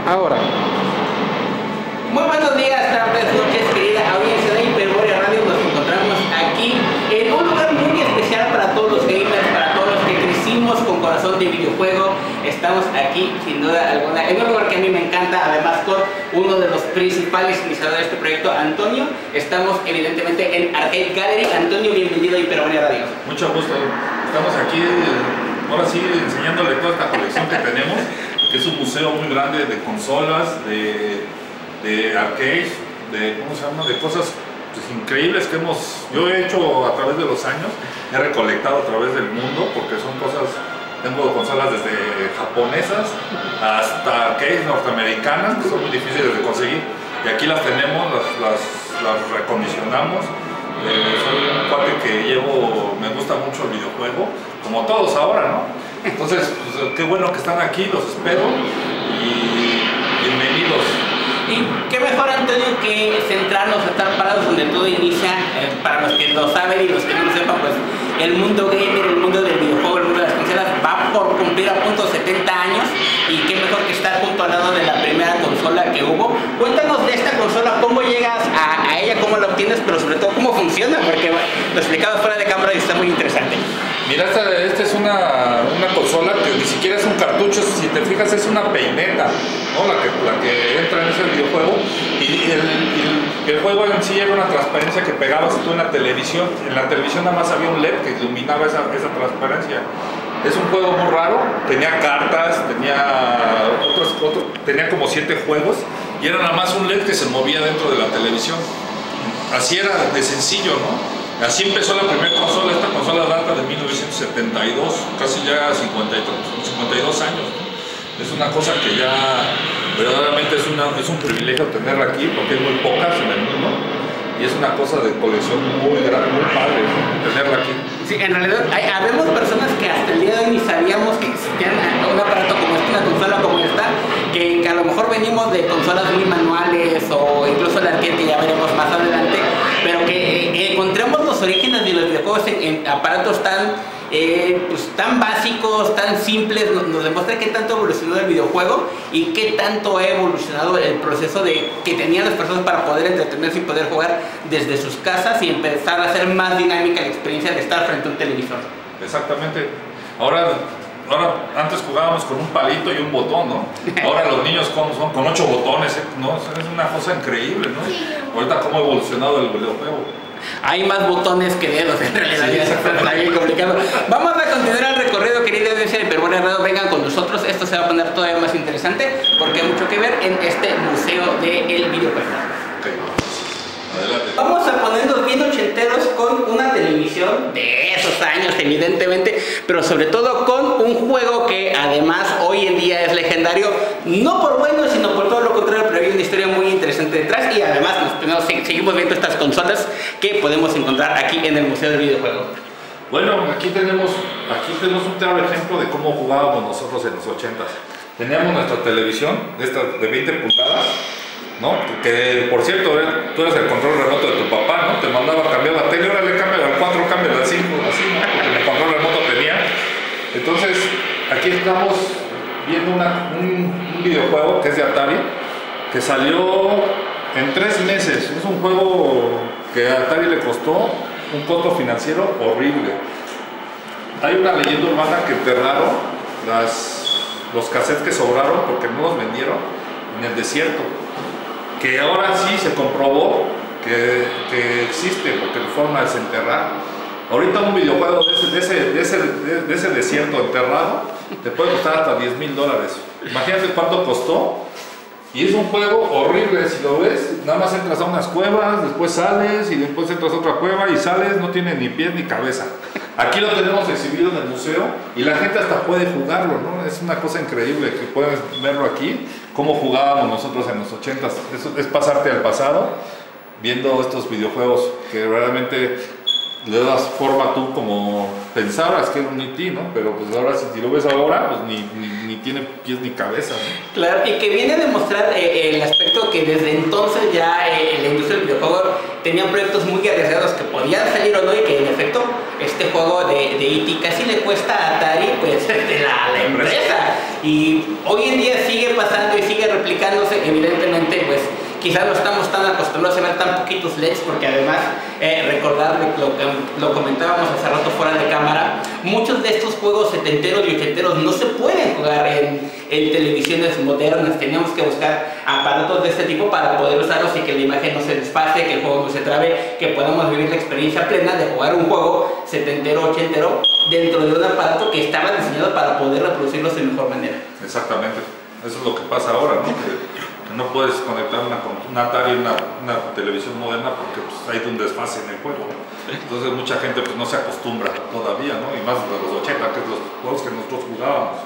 Ahora. Muy buenos días, tardes, noches, querida audiencia de Hiperborea Radio. Nos encontramos aquí en un lugar muy especial para todos los gamers, para todos los que crecimos con corazón de videojuego. Estamos aquí, sin duda alguna, en un lugar que a mí me encanta, además con uno de los principales iniciadores de este proyecto, Antonio. Estamos evidentemente en Arcade Gallery. Antonio, bienvenido a Hiperborea Radio. Mucho gusto. Estamos aquí, ahora sí, enseñándole toda esta colección que tenemos, que es un museo muy grande de consolas, de arcades, ¿cómo se llama? De cosas pues, increíbles que yo he hecho a través de los años, he recolectado a través del mundo, porque son cosas, tengo consolas desde japonesas hasta arcades norteamericanas, que son muy difíciles de conseguir, y aquí las tenemos, las recondicionamos. Soy un cuate que me gusta mucho el videojuego, como todos ahora, ¿no? Entonces, pues, qué bueno que están aquí, los espero y bienvenidos. Y qué mejor, Antonio, que centrarnos, estar parados donde todo inicia. Para los que lo saben y los que no lo sepan, pues el mundo gamer, el mundo del videojuego, el mundo de las consolas va por cumplir a punto 70 años. Y qué mejor que estar junto al lado de la primera consola que hubo. Cuéntanos de esta consola, cómo llegas a ella, cómo la obtienes, pero sobre todo cómo funciona, porque lo explicaba fuera de cámara y está muy interesante. Mira, esta es una consola que ni siquiera es un cartucho, si te fijas es una peineta, ¿no? la que entra en ese videojuego, y el juego en sí era una transparencia que pegabas tú en la televisión. En la televisión nada más había un LED que iluminaba esa transparencia. Es un juego muy raro, tenía cartas, tenía como 7 juegos, y era nada más un LED que se movía dentro de la televisión. Así era de sencillo, ¿no? Así empezó la primera consola. Esta consola data de 1972, casi ya 52 años, ¿no? Es una cosa que ya verdaderamente es un privilegio tenerla aquí, porque hay muy pocas en el mundo, y es una cosa de colección muy grande, muy padre, ¿no? Tenerla aquí. Sí, en realidad habemos personas que hasta el día de hoy ni sabíamos que existía un aparato como este, una consola como esta, que a lo mejor venimos de consolas muy manuales o incluso el arcade, que ya veremos más adelante, pero que encontremos los orígenes de los videojuegos en aparatos tan básicos, tan simples. Nos demuestra qué tanto evolucionó el videojuego y qué tanto ha evolucionado el proceso que tenían las personas para poder entretenerse y poder jugar desde sus casas y empezar a hacer más dinámica la experiencia de estar frente a un televisor. Exactamente. Ahora antes jugábamos con un palito y un botón, ¿no? Ahora los niños son con 8 botones, ¿no? Es una cosa increíble, ¿no? Sí. Ahorita cómo ha evolucionado el videojuego. Hay más botones que dedos, en realidad. Sí, está bien complicado. Vamos a continuar el recorrido, querida audiencia de Hiperborea Radio. Vengan con nosotros, esto se va a poner todavía más interesante porque hay mucho que ver en este museo del videojuego. Okay. Adelante. Vamos a ponernos bien ochenteros con una televisión de esos años, evidentemente, pero sobre todo con un juego que además hoy en día es legendario, no por bueno, sino por todo lo contrario, pero hay una historia muy interesante detrás, y además seguimos viendo estas consolas que podemos encontrar aquí en el Museo del Videojuego. Bueno, aquí tenemos un claro ejemplo de cómo jugábamos nosotros en los 80s. Teníamos nuestra televisión de 20 pulgadas, ¿no? Que por cierto, tú eres el control remoto de tu papá, ¿no? Te mandaba a cambiar la tele, ahora le cambia al 4, cambia al 5, así, ¿no? Porque el control remoto tenía. Entonces, aquí estamos viendo un videojuego que es de Atari, que salió en 3 meses. Es un juego que a Atari le costó un costo financiero horrible. Hay una leyenda urbana que enterraron los cassettes que sobraron porque no los vendieron en el desierto, que ahora sí se comprobó que existe porque lo fueron a desenterrar. Ahorita un videojuego de ese desierto enterrado te puede costar hasta $10,000. Imagínate cuánto costó. Y es un juego horrible, si lo ves, nada más entras a unas cuevas, después sales y después entras a otra cueva y sales, no tiene ni pies ni cabeza. Aquí lo tenemos exhibido en el museo y la gente hasta puede jugarlo, ¿no? Es una cosa increíble que puedes verlo aquí, cómo jugábamos nosotros en los 80s. Es pasarte al pasado viendo estos videojuegos que realmente le das forma tú como pensabas que era un E.T., ¿no? Pero pues ahora si lo ves ahora, pues ni tiene pies ni cabeza, ¿no? Claro, y que viene a demostrar el aspecto que desde entonces ya la industria del videojuego tenía proyectos muy arriesgados que podían salir o no, y que en efecto este juego de E.T. casi le cuesta a Atari pues la empresa, y hoy en día sigue pasando y sigue replicándose. Evidentemente pues quizás no estamos tan acostumbrados a ver tan poquitos LEDs, porque además recordar lo comentábamos hace rato fuera de cámara, muchos de estos juegos setenteros y ochenteros no se pueden jugar en televisiones modernas. Teníamos que buscar aparatos de este tipo para poder usarlos y que la imagen no se desfase, que el juego no se trabe, que podamos vivir la experiencia plena de jugar un juego setentero, ochentero dentro de un aparato que estaba diseñado para poder reproducirlos de mejor manera. Exactamente, eso es lo que pasa ahora, ¿no? Que no puedes conectar una Atari a una televisión moderna porque pues, hay un desfase en el juego. Entonces mucha gente pues, no se acostumbra todavía, ¿no? Y más de los 80, que es los juegos que nosotros jugábamos.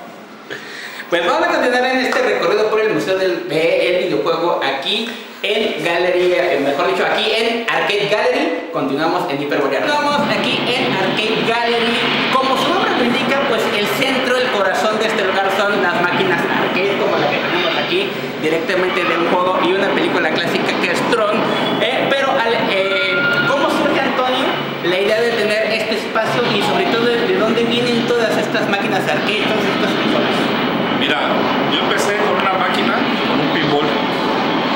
Pues vamos a continuar en este recorrido por el Museo del Videojuego aquí en Gallery, mejor dicho, aquí en Arcade Gallery. Continuamos en Hyperborear. Estamos aquí en Arcade Gallery. Como su nombre lo indica, pues el centro, el corazón de este lugar son las máquinas arcade, como la que tenemos aquí, directamente de un juego y una película clásica que es Tron. ¿Cómo surge, Antonio, la idea de tener este espacio y sobre todo de dónde vienen todas estas máquinas arcade, todas estas consolas? Mira, yo empecé con una máquina, con un pinball,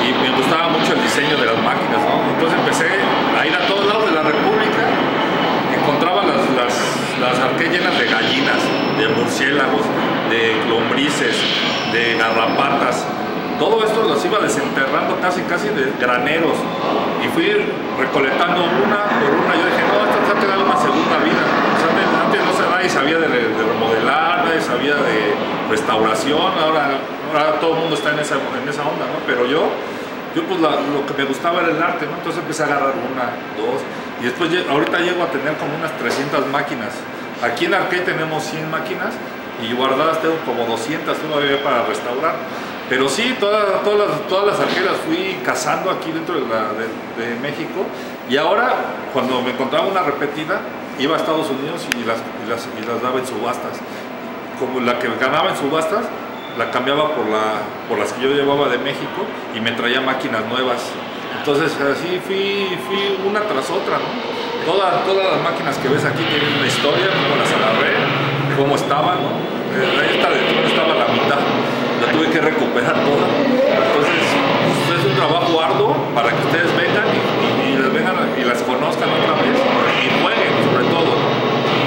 y me gustaba mucho el diseño de las máquinas, ¿no? Entonces empecé a ir a todos lados de la República, encontraba las arcades llenas de gallinas, de murciélagos, de lombrices, de garrapatas. Todo esto los iba desenterrando casi de graneros, y fui recolectando una por una. Yo dije, no, esto está quedando una segunda vida. O sea, antes nadie sabía de remodelar, nadie sabía de restauración, ahora todo el mundo está en esa onda, ¿no? Pero yo pues lo que me gustaba era el arte, ¿no? Entonces empecé a agarrar una, dos, y después ahorita llego a tener como unas 300 máquinas. Aquí en Arcade tenemos 100 máquinas y guardadas tengo como 200 todavía para restaurar. Pero sí, todas las arcades las fui cazando aquí dentro de México, y ahora cuando me encontraba una repetida iba a Estados Unidos y las daba en subastas. Como la que ganaba en subastas la cambiaba por las que yo llevaba de México y me traía máquinas nuevas. Entonces así fui una tras otra, ¿no? Todas las máquinas que ves aquí tienen una historia, cómo las agarré, cómo estaban, ¿no? Esta de Tron estaba a la mitad, la tuve que recuperar toda. Entonces pues, es un trabajo arduo para que ustedes vengan y las conozcan otra vez y jueguen sobre todo, ¿no?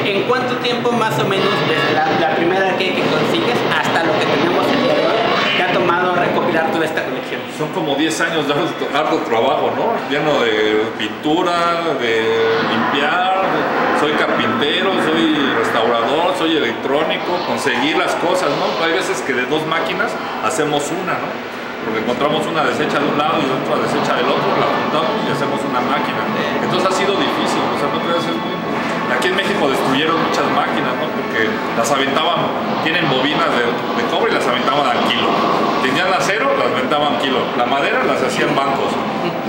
¿En cuánto tiempo más o menos desde la primera arcade que consigues hasta lo que tenemos el día de hoy te ha tomado recopilar toda esta colección? Son como 10 años de arduo trabajo, ¿no? Lleno de pintura, de limpiar. Soy carpintero, soy restaurador, soy electrónico, conseguir las cosas, ¿no? Hay veces que de dos máquinas hacemos una, ¿no? Porque encontramos una deshecha de un lado y otra deshecha del otro, la juntamos y hacemos una máquina. Entonces ha sido difícil, o sea, no creas, es muy... Aquí en México destruyeron muchas máquinas, ¿no? Porque las aventaban, tienen bobinas de cobre y las aventaban al kilo. Tenían acero, las aventaban al kilo. La madera las hacían bancos.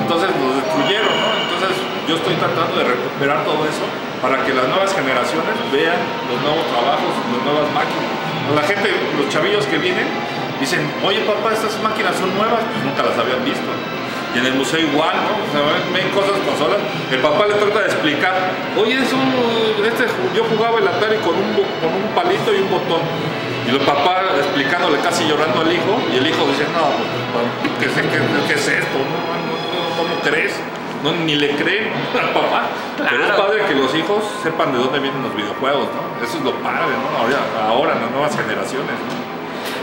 Entonces los destruyeron, ¿no? Entonces yo estoy tratando de recuperar todo eso para que las nuevas generaciones vean los nuevos trabajos, las nuevas máquinas. La gente, los chavillos que vienen, dicen, oye papá, estas máquinas son nuevas, pues nunca las habían visto. Y en el museo igual, ¿no? O sea, ven cosas, consolas. El papá le trata de explicar, oye, yo jugaba el Atari con un palito y un botón. Y el papá explicándole, casi llorando al hijo, y el hijo dice, no, ¿qué es esto? ¿Cómo crees? No, ni le creen al papá. Claro. Pero es padre que los hijos sepan de dónde vienen los videojuegos, ¿no? Eso es lo padre, ¿no? Ahora en las nuevas generaciones, ¿no?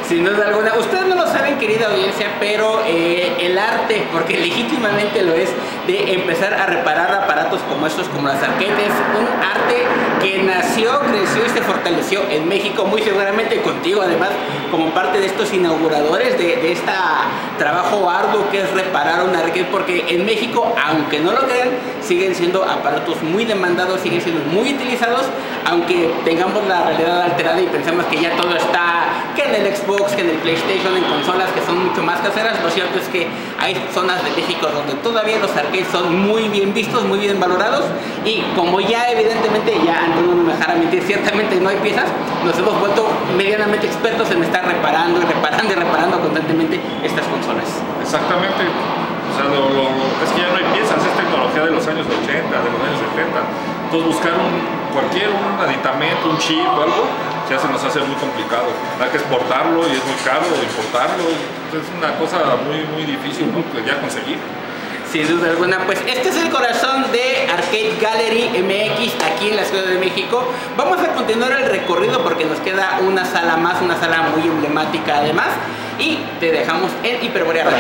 Sin duda alguna. Ustedes no lo saben, querida audiencia, pero el arte, porque legítimamente lo es, de empezar a reparar aparatos como estos, como las arcades, un arte que nació, creció y se fortaleció en México, muy seguramente contigo, además, como parte de estos inauguradores de este trabajo arduo que es reparar un arcade, porque en México, aunque no lo crean, siguen siendo aparatos muy demandados, siguen siendo muy utilizados, aunque tengamos la realidad alterada y pensamos que ya todo está, que en el Xbox, que en el PlayStation, en consolas que son mucho más caseras. Lo cierto es que hay zonas de México donde todavía los arcades son muy bien vistos, muy bien valorados, y como ya evidentemente, ya Antonio no me dejará mentir, ciertamente no hay piezas, nos hemos vuelto medianamente expertos en estar reparando y reparando y reparando constantemente estas consolas. Exactamente. O sea, es que ya no hay piezas, es tecnología de los años 80, de los años 70. Entonces buscar cualquier un aditamento, un chip o algo, ya se nos hace muy complicado. Hay que exportarlo y es muy caro importarlo. Es una cosa muy difícil, ¿no? Pues ya conseguir. Sin duda alguna, pues este es el corazón de Arcade Gallery MX aquí en la Ciudad de México. Vamos a continuar el recorrido porque nos queda una sala más, una sala muy emblemática además, y te dejamos en Hiperborea Radio.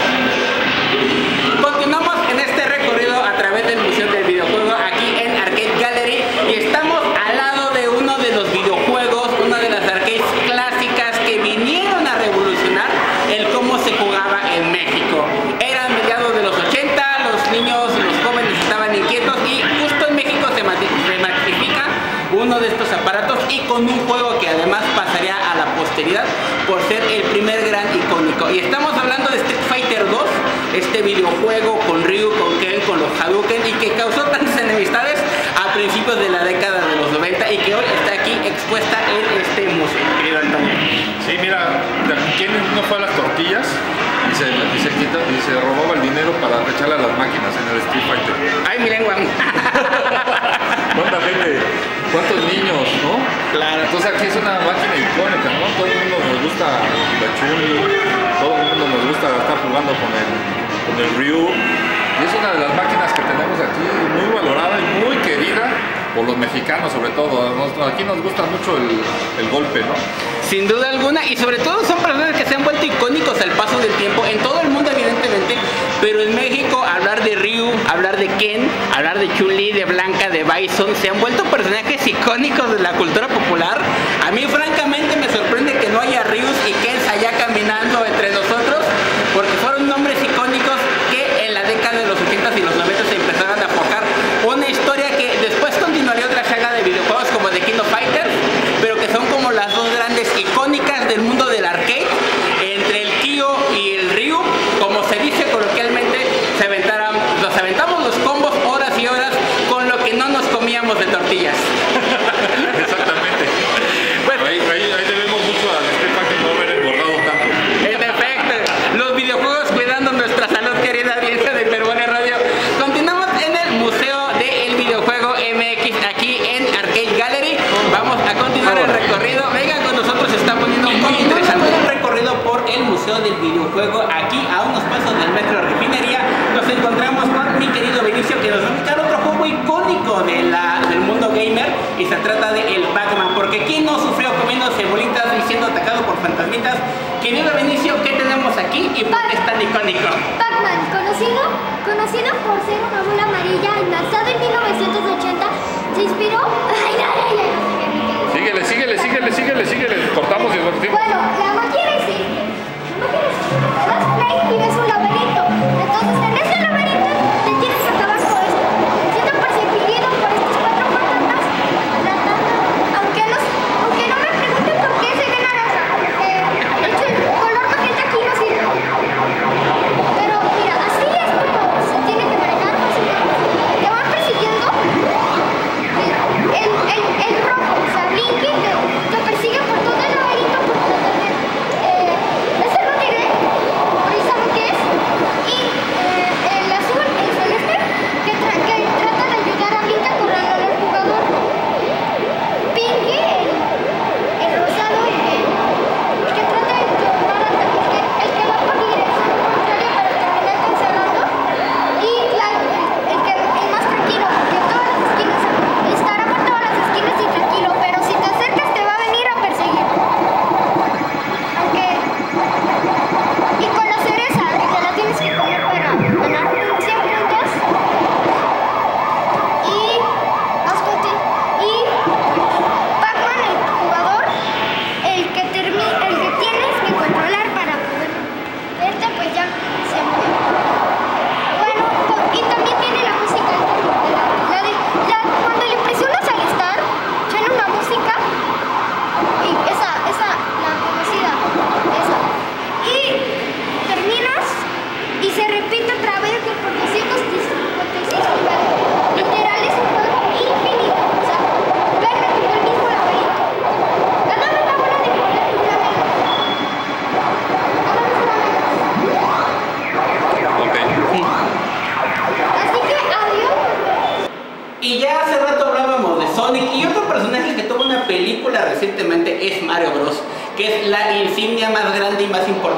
Continuamos en este recorrido a través del Museo del Videojuego aquí en Arcade Gallery y estamos al lado de uno de los videojuegos, una de las arcades clásicas que vinieron a revolucionar el cómo se jugaba en México. Eran mediados de los 80, los niños, los jóvenes estaban inquietos y justo en México se magnifica uno de estos aparatos y con un juego que además pasaría a la posteridad por ser el primer gran icónico. Y estamos hablando de Street Fighter 2, este videojuego con Ryu, con Ken, con los Hadouken y que causó tantas enemistades a principios de la década de los 90 y que hoy está aquí expuesta en este museo, querido Antonio. Sí, mira, ¿quién no fue a las tortillas y se robaba el dinero para echarle a las máquinas en el Street Fighter? ¡Ay, mi lengua! ¿Cuánta gente? ¿Cuántos niños, no? Claro. Entonces aquí es una máquina icónica, ¿no? Todo el mundo nos gusta la Chun-Li, todo el mundo nos gusta estar jugando con el Ryu. Y es una de las máquinas que tenemos aquí, muy valorada y muy querida por los mexicanos sobre todo. Aquí nos gusta mucho el golpe, ¿no? Sin duda alguna, y sobre todo son personas que se han vuelto icónicos al paso del tiempo, en todo el mundo evidentemente, pero en México hablar de Ryu, hablar de Ken, hablar de Chun-Li, de Blanca, de Bison, se han vuelto personajes icónicos de la cultura popular. A mí francamente me sorprende que no haya Ryus y Kens allá caminando entre nosotros, porque fueron nombres icónicos que en la década de los 80s y los 90s se empezaron a forjar una historia que después continuaría otra saga de videojuegos como The King of Fighters, pero que son como las dos grandes icónicas del mundo del arcade, entre el Kyo y el Ryu, como se dice coloquialmente, nos aventamos los combos horas y horas con lo que no nos comíamos de tortillas. Exactamente. Pues, ahí debemos mucho al Street Fighter no haber engordado tanto. En efecto, los videojuegos cuidando nuestra salud, querida audiencia de Hiperborea Radio. Continuamos en el Museo del Videojuego MX aquí en Arcade Gallery. Vamos a continuar el recorrido. Vengan con nosotros, se está poniendo muy interesante el recorrido por el Museo del Videojuego aquí a unos pasos del Metro Refinería. Nos encontramos con mi querido Benicio que nos va a explicar otro juego icónico del mundo gamer y se trata de el Pac-Man, porque ¿quién no sufrió comiendo cebolitas y siendo atacado por fantasmitas? Querido Benicio, ¿qué tenemos aquí y por qué es tan icónico? Pac-Man, conocido por ser una bola amarilla, lanzado en 1980, se inspiró... Síguele, cortamos y divertimos. Bueno, la magia es simple. Le das play y ves un laberinto. Entonces, en ese laberinto te tienes que acabar con esto. Siendo perseguido por estos 4 fantasmas, aunque no me pregunten por qué soy de naranja. De hecho, el color magenta aquí no sirve. Pero mira, así es como se tiene que manejar. Te van persiguiendo. El rojo, o sea, Blinky, te persigue por todo el laberinto por tratar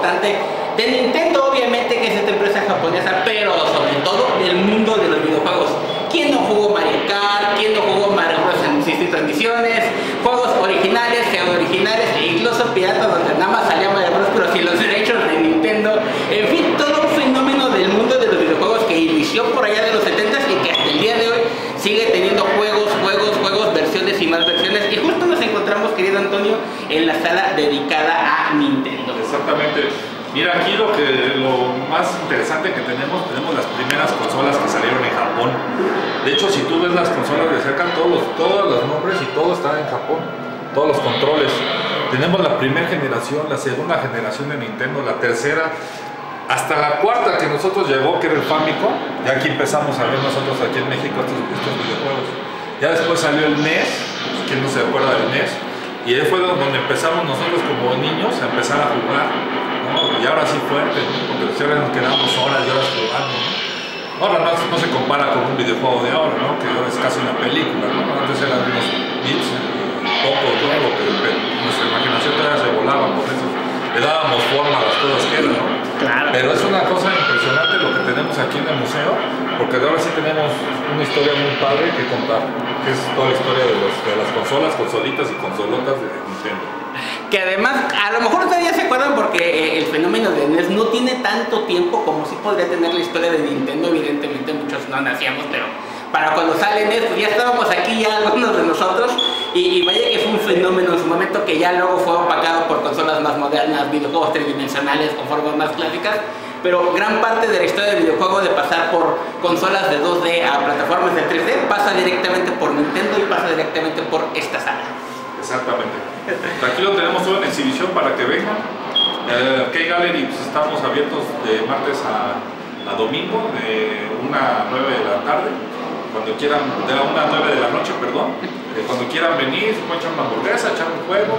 importante de Nintendo, obviamente, que es esta empresa japonesa, pero sobre todo del mundo de los videojuegos. ¿Quién no jugó Mario Kart? ¿Quién no jugó Mario Bros en distintas misiones? Juegos originales, pseudo originales e incluso piratas donde nada más salía Mario Bros pero sin los derechos de Nintendo. En fin, todo un fenómeno del mundo de los videojuegos que inició por allá de los 70s y que hasta el día de hoy sigue teniendo juegos, versiones y más versiones. Y justo nos encontramos, querido Antonio, en la sala dedicada a Nintendo. Exactamente. Mira, aquí lo más interesante que tenemos las primeras consolas que salieron en Japón. De hecho, si tú ves las consolas de cerca, todos los nombres y todo está en Japón. Todos los controles. Tenemos la primera generación, la segunda generación de Nintendo, la tercera, hasta la cuarta que nosotros llegó, que era el Famicom. Ya aquí empezamos a ver nosotros aquí en México estos videojuegos. Ya después salió el NES, ¿quién no se acuerda del NES? Y ahí fue donde empezamos nosotros como niños a empezar a jugar, ¿no? Y ahora sí fuerte, ¿no? Porque siempre nos quedamos horas y horas jugando, ¿no? Ahora no se compara con un videojuego de ahora, ¿no? Que ahora es casi una película, ¿no? Antes eran unos bits, poco, todo, pero nuestra imaginación todavía se volaba por eso. Le dábamos forma a las cosas que eran, ¿no? Claro. Pero es una cosa impresionante lo que tenemos aquí en el museo, porque de ahora sí tenemos una historia muy padre que contar, que es toda la historia de las consolas, consolitas y consolotas de Nintendo. Que además, a lo mejor todavía se acuerdan porque el fenómeno de NES no tiene tanto tiempo como sí podría tener la historia de Nintendo. Evidentemente muchos no nacíamos, pero para cuando sale NES, pues ya estábamos aquí ya algunos de nosotros. Y vaya que fue un fenómeno en su momento que ya luego fue opacado por consolas más modernas, videojuegos tridimensionales con formas más clásicas. Pero gran parte de la historia del videojuego, de pasar por consolas de 2D a plataformas de 3D, pasa directamente por Nintendo y pasa directamente por esta sala. Exactamente. Aquí lo tenemos todo en exhibición para que vengan. Arcade Gallery, pues estamos abiertos de martes a domingo, de 1 a 9 de la tarde. Cuando quieran, de 1 a 9 de la noche, perdón. Cuando quieran venir, pueden echar una hamburguesa, echar un juego.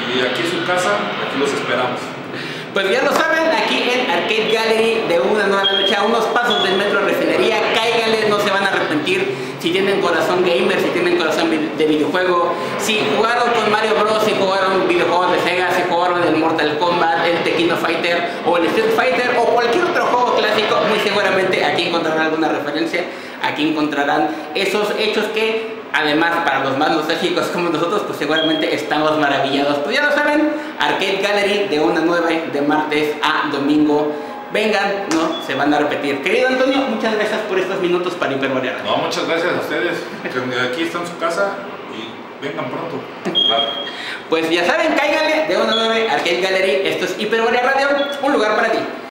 Y aquí es su casa, aquí los esperamos. Pues ya lo saben, aquí en Arcade Gallery, de 1 a 9 de la noche, a unos pasos del Metro Refinería. Cáiganle, no se van a arrepentir. Si tienen corazón gamer, si tienen corazón de videojuego, si jugaron con Mario Bros, si jugaron videojuegos de Sega, si jugaron el Mortal Kombat, el Tekken Fighter o el Street Fighter o cualquier otro juego clásico, muy seguramente aquí encontrarán alguna referencia, aquí encontrarán esos hechos que, además, para los más nostálgicos como nosotros, pues seguramente estamos maravillados. Pues ya lo saben, Arcade Gallery de 1 a 9 de martes a domingo. Vengan, no se van a repetir. Querido Antonio, muchas gracias por estos minutos para Hiperborea. No, muchas gracias a ustedes. Que aquí está en su casa y vengan pronto. Claro. Pues ya saben, cáiganle de 1 a 9 Arcade Gallery. Esto es Hiperborea Radio, un lugar para ti.